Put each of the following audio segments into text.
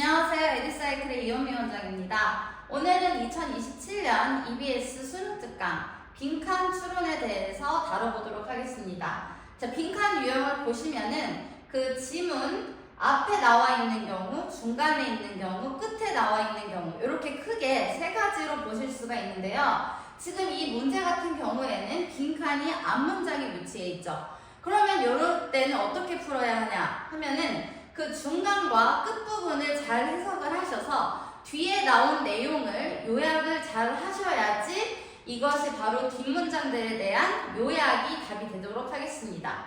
안녕하세요. 에듀사이클의 이현미 원장입니다. 오늘은 2027년 EBS 수능 특강 빈칸 추론에 대해서 다뤄보도록 하겠습니다. 자, 빈칸 유형을 보시면은 그 지문 앞에 나와 있는 경우, 중간에 있는 경우, 끝에 나와 있는 경우 이렇게 크게 세 가지로 보실 수가 있는데요. 지금 이 문제 같은 경우에는 빈칸이 앞 문장에 위치해 있죠. 그러면 이럴 때는 어떻게 풀어야 하냐 하면은 그 중간과 끝부분을 잘 해석을 하셔서 뒤에 나온 내용을 요약을 잘 하셔야지 이것이 바로 뒷문장들에 대한 요약이 답이 되도록 하겠습니다.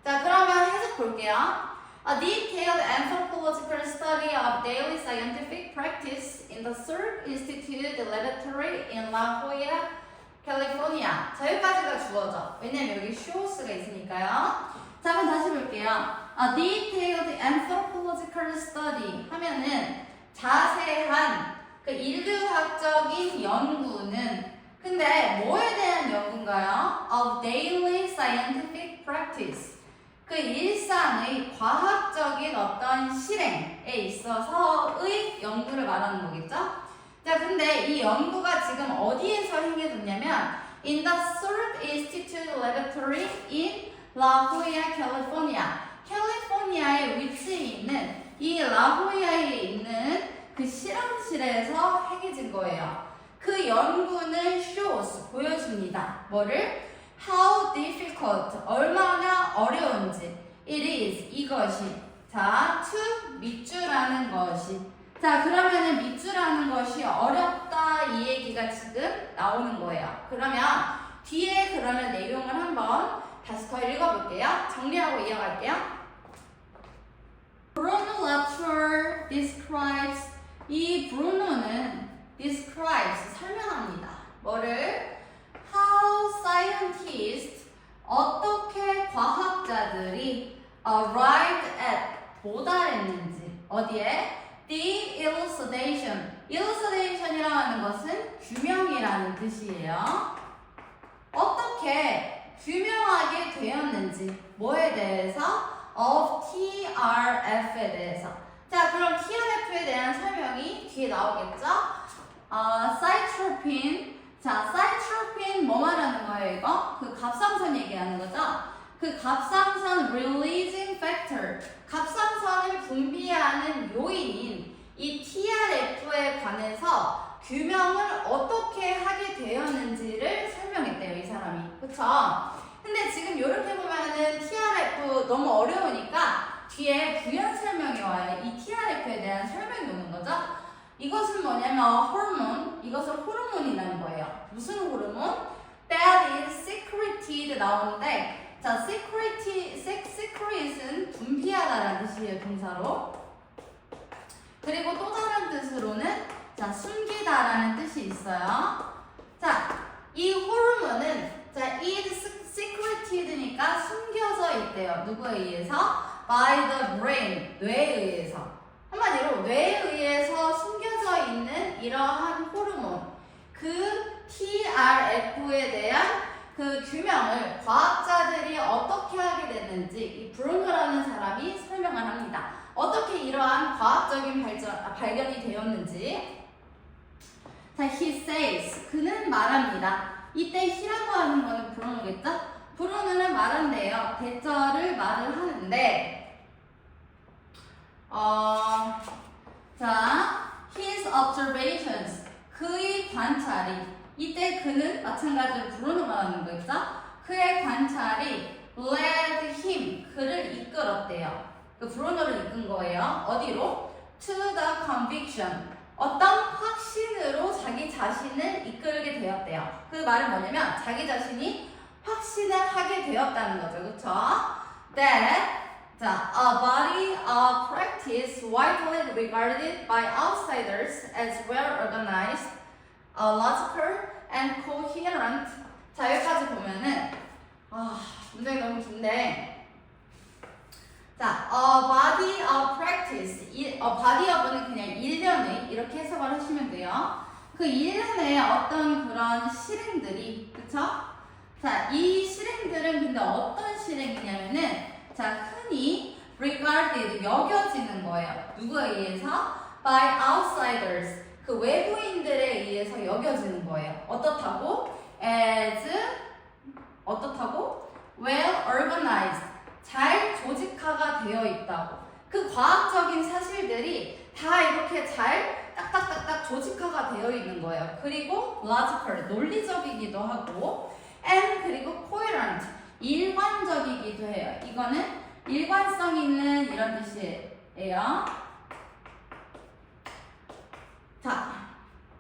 자, 그러면 해석 볼게요. A detailed anthropological study of daily scientific practice in the Salk Institute Laboratory in La Jolla, California. 자, 여기까지가 주어져. 왜냐면 여기 shows가 있으니까요. 자, 한번 다시 볼게요. A detailed anthropological study 하면은 자세한 그 인류학적인 연구는 근데 뭐에 대한 연구인가요? Of daily scientific practice. 그 일상의 과학적인 어떤 실행에 있어서의 연구를 말하는 거겠죠? 자, 근데 이 연구가 지금 어디에서 행해졌냐면 In the Salk Institute Laboratory in La Jolla, California. 캘리포니아에 위치해 있는 이 라호야에 있는 그 실험실에서 행해진 거예요. 그 연구는 shows, 보여줍니다. 뭐를? How difficult, 얼마나 어려운지. It is, 이것이. 자, to, 밑줄하는 것이. 자, 그러면은 밑줄하는 것이 어렵다 이 얘기가 지금 나오는 거예요. 그러면 뒤에 그러면 내용을 한번 다시 더 읽어볼게요. 정리하고 이어갈게요. Bruno Latour describes, 이 브루노는 describes, 설명합니다. 뭐를? How scientists, 어떻게 과학자들이 arrived at, 도달했는지. 어디에? The elucidation. elucidation이라고 하는 것은 규명이라는 뜻이에요. 어떻게 규명하게 되었는지. 뭐에 대해서? Of TRF에 대해서. 자, 그럼 TRF에 대한 설명이 뒤에 나오겠죠? 사이트로핀. 자, 사이트로핀 뭐 말하는 거예요, 이거? 그 갑상선 얘기하는 거죠? 그 갑상선 releasing factor. 갑상선을 분비하는 요인인 이 TRF에 관해서 규명을 어떻게 하게 되었는지를 설명했대요, 이 사람이. 그쵸? 근데 지금 이렇게 보면은 TRF 너무 어려우니까 뒤에 부연 설명이 와요. 이 TRF에 대한 설명이 오는 거죠. 이것은 뭐냐면 호르몬, 이것은 호르몬이라는 거예요. 무슨 호르몬? That is secreted 나오는데 자, secret은 분비하다라는 뜻이에요, 동사로. 그리고 또 다른 뜻으로는 자, 숨기다라는 뜻이 있어요. 자, 이 호르몬은 자, is secreted니까 숨겨져 있대요. 누구에 의해서? By the brain, 뇌에 의해서. 한마디로 뇌에 의해서 숨겨져 있는 이러한 호르몬, 그 TRF에 대한 그 규명을 과학자들이 어떻게 하게 됐는지 이 브루노라는 사람이 설명을 합니다. 어떻게 이러한 과학적인 발견이 되었는지. 자, he says, 그는 말합니다. 이때 he라고 하는 거는 브루노겠죠? 브루노는 말한대요. 대절을 말을 하는데 자, his observations, 그의 관찰이 이때 그는 마찬가지로 브루노가 하는 거겠죠? 그의 관찰이 led him, 그를 이끌었대요. 그 브루노를 이끈 거예요. 어디로? To the conviction, 어떤 확신으로 자기 자신을 이끌게 되었대요. 그 말은 뭐냐면 자기 자신이 확신을 하게 되었다는 거죠. 그쵸? That 자, a body of practice widely regarded by outsiders as well organized, logical and coherent. 자, 여기까지 보면은 문장이 너무 긴데 자, a body of practice, body of는 그냥 일련의 이렇게 해석을 하시면 돼요. 그 일련의 어떤 그런 실행들이, 그쵸? 자, 이 실행들은 근데 어떤 실행이냐면은 자, 흔히 regarded, 여겨지는 거예요. 누구에 의해서? by outsiders. 그 외부인들에 의해서 여겨지는 거예요. 어떻다고? as 어떻다고? well organized. 잘 조직화가 되어 있다고. 그 과학적인 사실들이 다 이렇게 잘 딱딱딱딱 조직화가 되어 있는 거예요. 그리고 logical, 논리적이기도 하고 and 그리고 coherent, 일관적이기도 해요. 이거는 일관성 있는 이런 뜻이에요. 자,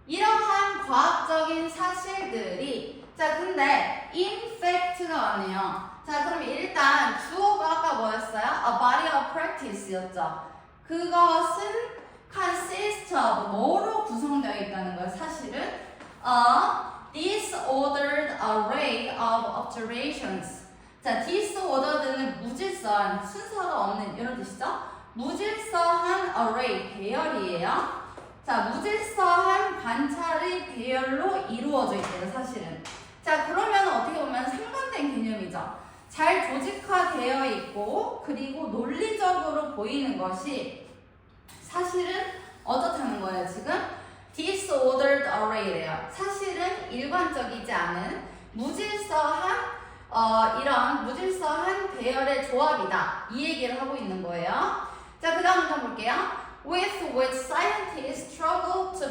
이러한 과학적인 사실들이 자 근데 in fact가 왔네요. 자 그럼 일단 주어가 아까 뭐였어요? A body of practice였죠. 그것은 consist of 뭐로 구성되어 있다는 거예요. 사실은 a disordered array of observations. 자, disordered는 무질서한, 순서가 없는 이런 뜻이죠. 무질서한 array, 배열이에요. 자, 무질서한 관찰의 배열로 이루어져 있대요, 사실은. 자, 그러면 어떻게 보면 상반된 개념이죠. 잘 조직화되어 있고, 그리고 논리적으로 보이는 것이 사실은 어떻다는 거예요, 지금? disordered array래요. 사실은 일관적이지 않은 무질서한 이런 무질서한 배열의 조합이다. 이 얘기를 하고 있는 거예요. 자, 그 다음 문장 볼게요. With which scientists struggle to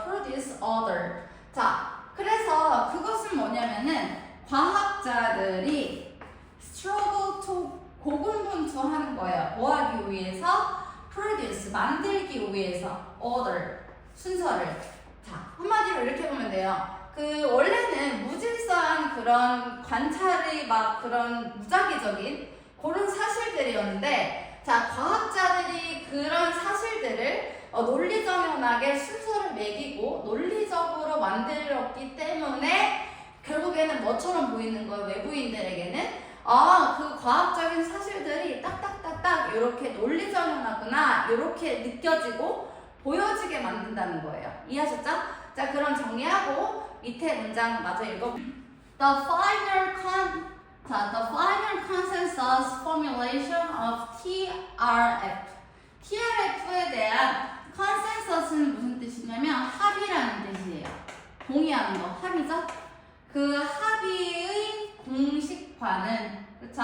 produce order. 자, 그래서 그것은 뭐냐면은 과학자들이 struggle to 고군분투하는 거예요. 뭐 하기 위해서? produce, 만들기 위해서 order, 순서를. 자, 한마디로 이렇게 보면 돼요. 그 원래는 무질서한 그런 관찰의 막 그런 무작위적인 그런 사실들이었는데 자 과학자들이 그런 사실들을 논리정연하게 순서를 매기고 논리적으로 만들었기 때문에 결국에는 뭐처럼 보이는 거예요. 외부인들에게는 그 과학적인 사실들이 딱딱딱딱 이렇게 논리정연하구나 이렇게 느껴지고 보여지게 만든다는 거예요. 이해하셨죠? 자 그럼 정리하고 밑에 문장 마저 읽어. The final consensus formulation of TRF. TRF에 대한 consensus는 무슨 뜻이냐면 합의라는 뜻이에요. 동의하는 거, 합의죠? 그 합의의 공식화는 그쵸?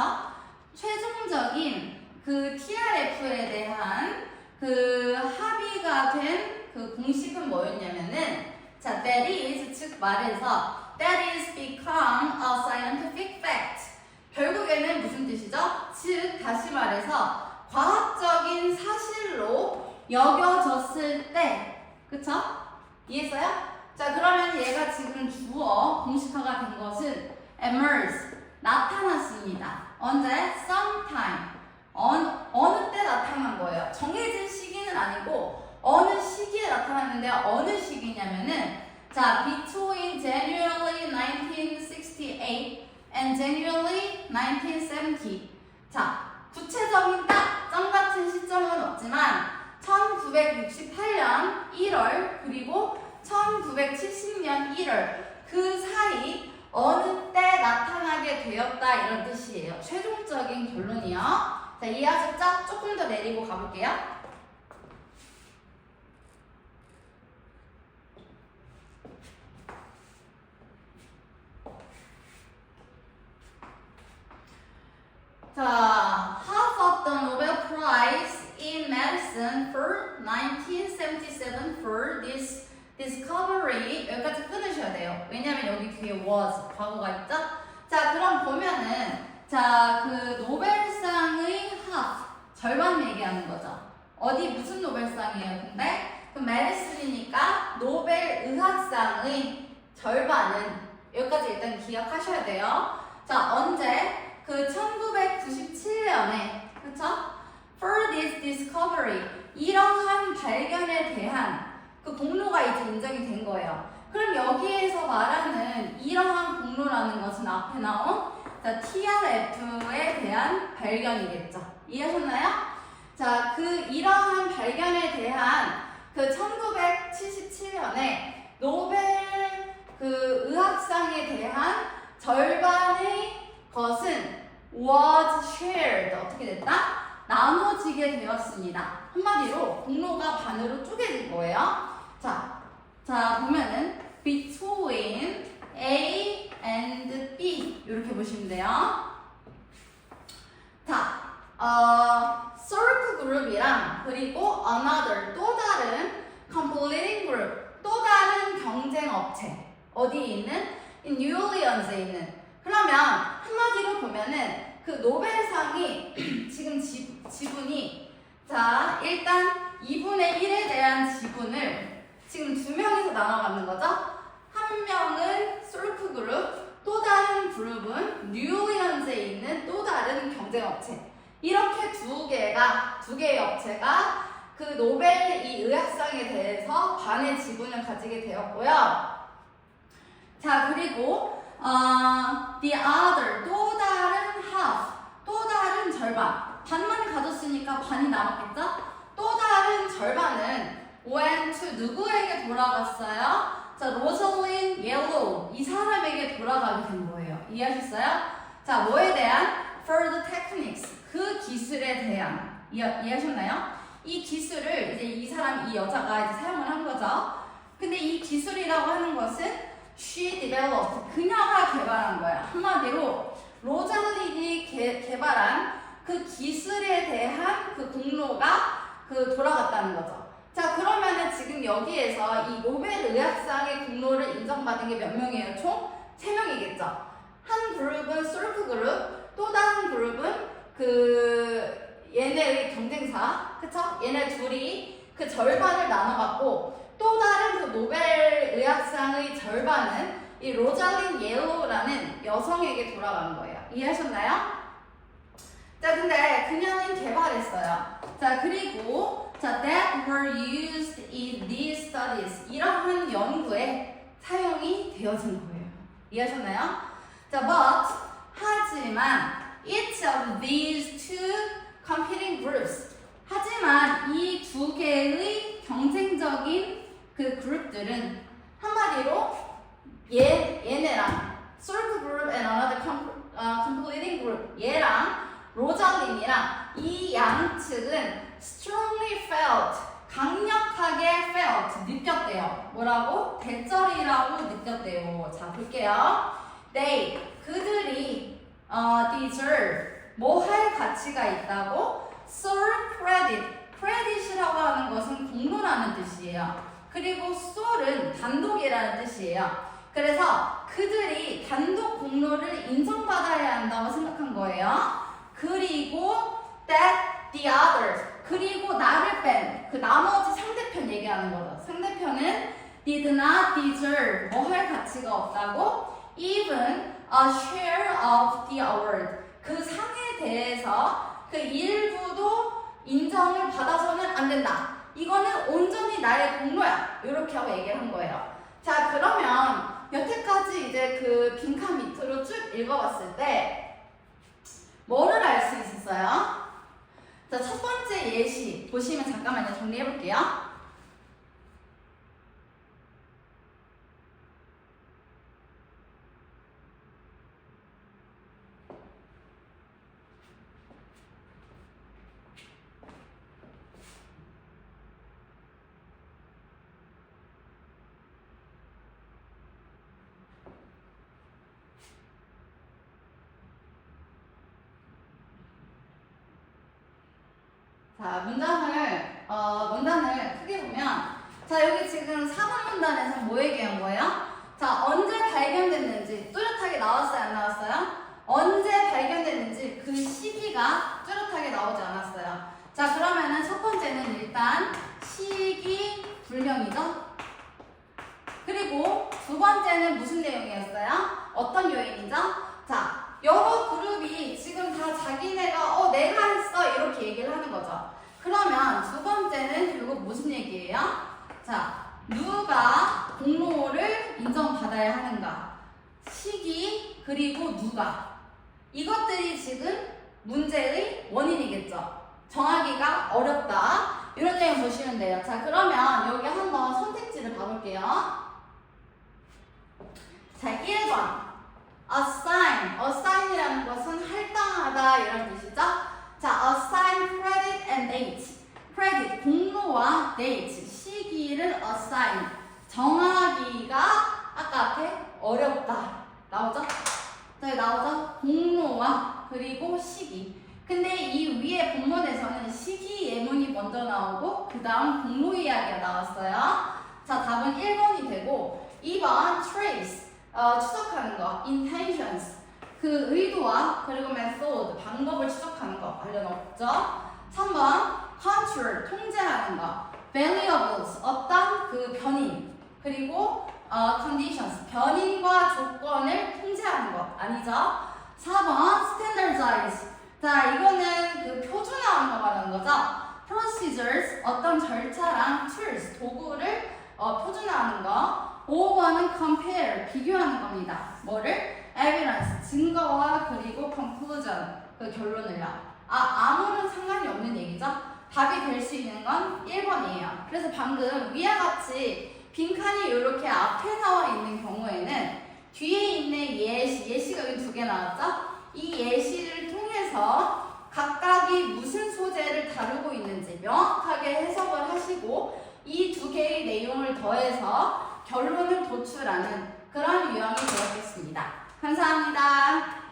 최종적인 그 TRF에 대한 그 합의가 된 그 공식은 뭐였냐면은 자, that is, 즉 말해서 that is become a scientific fact. 결국에는 무슨 뜻이죠? 즉, 다시 말해서 과학적인 사실로 여겨졌을 때 그쵸? 이해했어요? 자, 그러면 얘가 지금 주어 공식화가 된 것은 emerge, 나타났습니다. 언제? sometime. 어느 때 나타난 거예요. 정해진 시기는 아니고 어느 시기에 나타났는데 어느 시기냐면은 자 between January 1968 and January 1970. 자 구체적인 딱 점 같은 시점은 없지만 1968년 1월 그리고 1970년 1월 그 사이 어느 때 나타나게 되었다 이런 뜻이에요. 최종적인 결론이요. 자 이해하셨죠? 조금 더 내리고 가볼게요. 자, half of the Nobel Prize in Medicine for 1977 for this discovery 여기까지 끊으셔야 돼요. 왜냐면 여기 뒤에 was 과거가 있죠? 자, 그럼 보면은 자, 그 노벨상의 half 절반 얘기하는 거죠. 어디 무슨 노벨상이에요? 근데 그 메디슨이니까 노벨 의학상의 절반은 여기까지 일단 기억하셔야 돼요. 자, 언제? 그 1997년에 그쵸? For this discovery 이러한 발견에 대한 그 공로가 이제 인정이 된 거예요. 그럼 여기에서 말하는 이러한 공로라는 것은 앞에 나온 자, TRF에 대한 발견이겠죠. 이해하셨나요? 자, 그 이러한 발견에 대한 그 1977년에 노벨 그 의학상에 대한 절반의 것은 was shared 어떻게 됐다? 나눠지게 되었습니다. 한마디로 공로가 반으로 쪼개진 거예요. 자 보면은 between A and B 이렇게 보시면 돼요. 자, circle 그룹이랑 그리고 another 또 다른 completing group 또 다른 경쟁 업체 어디에 있는? in New Orleans에 있는. 그러면 한마디로 보면은 그 노벨상이 지금 지분이 자 일단 2분의 1에 대한 지분을 지금 2명이서 나눠 갖는 거죠. 한 명은 솔프 그룹, 또 다른 그룹은 뉴올리언즈에 있는 또 다른 경쟁 업체. 이렇게 두 개의 업체가 그 노벨 이 의학상에 대해서 반의 지분을 가지게 되었고요. 자 그리고 the other 또 다른 half 또 다른 절반 반만 가졌으니까 반이 남았겠죠? 또 다른 절반은 went to 누구에게 돌아갔어요? 자 로즐린 옐로우 이 사람에게 돌아가게 된 거예요. 이해하셨어요? 자 뭐에 대한? for the techniques 그 기술에 대한 이해하셨나요? 이 기술을 이제 이 여자가 이제 사용을 한 거죠. 근데 이 기술이라고 하는 것은 she developed 그녀가 개발한 거야. 한마디로 로즐린이 개발한 그 기술에 대한 그 공로가 그 돌아갔다는 거죠. 자 그러면은 지금 여기에서 이 노벨 의학상의 공로를 인정받은 게 몇 명이에요? 총 3명이겠죠. 한 그룹은 솔프 그룹, 또 다른 그룹은 그 얘네의 경쟁사, 그쵸? 얘네 둘이 그 절반을 나눠갖고 또 다른 그 노벨 의학상의 절반은 이 로잘린 옐로우라는 여성에게 돌아간 거예요. 이해하셨나요? 자 근데 그녀는 개발했어요. 자 그리고 자 that were used in these studies 이러한 연구에 사용이 되어진 거예요. 이해하셨나요? 자 but 하지만 each of these two competing groups 하지만 이 두 개의 경쟁적인 그 그룹들은 한마디로 얘네랑 솔프 그룹 and another completing group 얘랑 로잘린이랑 이 양측은 strongly felt 강력하게 felt 느꼈대요. 뭐라고? 대절이라고 느꼈대요. 자 볼게요. 그들이 deserve 뭐 할 가치가 있다고? soul credit이라고 하는 것은 공로라는 뜻이에요. 그리고 soul은 단독이라는 뜻이에요. 그래서 그들이 단독 공로를 인정받아야 한다고 생각한 거예요. 그리고 that the others 그리고 나를 뺀 그 나머지 상대편 얘기하는 거죠. 상대편은 did not deserve 뭐 할 가치가 없다고 even a share of the award 그 상에 대해서 그 일부도 인정을 받아서는 안 된다. 이거는 온전히 나의 공로야. 이렇게 하고 얘기를 한 거예요. 자 그러면 여태까지 이제 그 빈칸 밑으로 쭉 읽어봤을 때 뭐를 알 수 있었어요? 자, 첫 번째 예시 보시면 잠깐만요. 정리해볼게요. 자, 문단을 크게 보면, 자, 여기 지금 4번 문단에서 뭐 얘기한 거예요? 자, 언제 발견됐는지 뚜렷하게 나왔어요? 안 나왔어요? 언제 발견됐는지 그 시기가 뚜렷하게 나오지 않았어요. 자, 그러면은 첫 번째는 일단 시기 불명이죠? 그리고 두 번째는 무슨 내용이었어요? 어떤 요인이죠? 자, 여러 그룹이 지금 다 자기네가 내가 했어 이렇게 얘기를 하는 거죠. 그러면 두 번째는 결국 무슨 얘기예요? 자, 누가 공로를 인정받아야 하는가? 시기 그리고 누가 이것들이 지금 문제의 원인이겠죠. 정하기가 어렵다. 이런 내용 보시면 돼요. 자, 그러면 여기 한번 선택지를 봐볼게요. 자, 1번 assign이라는 것은 할당하다 이런 뜻이죠. 자, assign 뭐야? date, 시기를 assign, 정하기가 아까 앞에 어렵다. 나오죠? 저기 나오죠? 공로와 그리고 시기. 근데 이 위에 본문에서는 시기 예문이 먼저 나오고 그 다음 공로 이야기가 나왔어요. 자, 답은 1번이 되고 2번 trace, 추적하는 거, intentions, 그 의도와 그리고 method, 방법을 추적하는 거 관련 없죠. 3번 control, 통제하는 거, variables, 어떤 그 변인, 그리고 conditions, 변인과 조건을 통제하는 것 아니죠. 4번 standardize, 자 이거는 그 표준화하는 거 말하는 거죠. procedures, 어떤 절차랑 tools, 도구를 표준화하는 거. 5번은 compare, 비교하는 겁니다. 뭐를? evidence, 증거와 그리고 conclusion, 그 결론을요. 아무런 상관이 없는 얘기죠. 답이 될 수 있는 건 1번이에요. 그래서 방금 위와 같이 빈칸이 이렇게 앞에 나와 있는 경우에는 뒤에 있는 예시가 여기 2개 나왔죠? 이 예시를 통해서 각각이 무슨 소재를 다루고 있는지 명확하게 해석을 하시고 이 2개의 내용을 더해서 결론을 도출하는 그런 유형이 되었겠습니다. 감사합니다.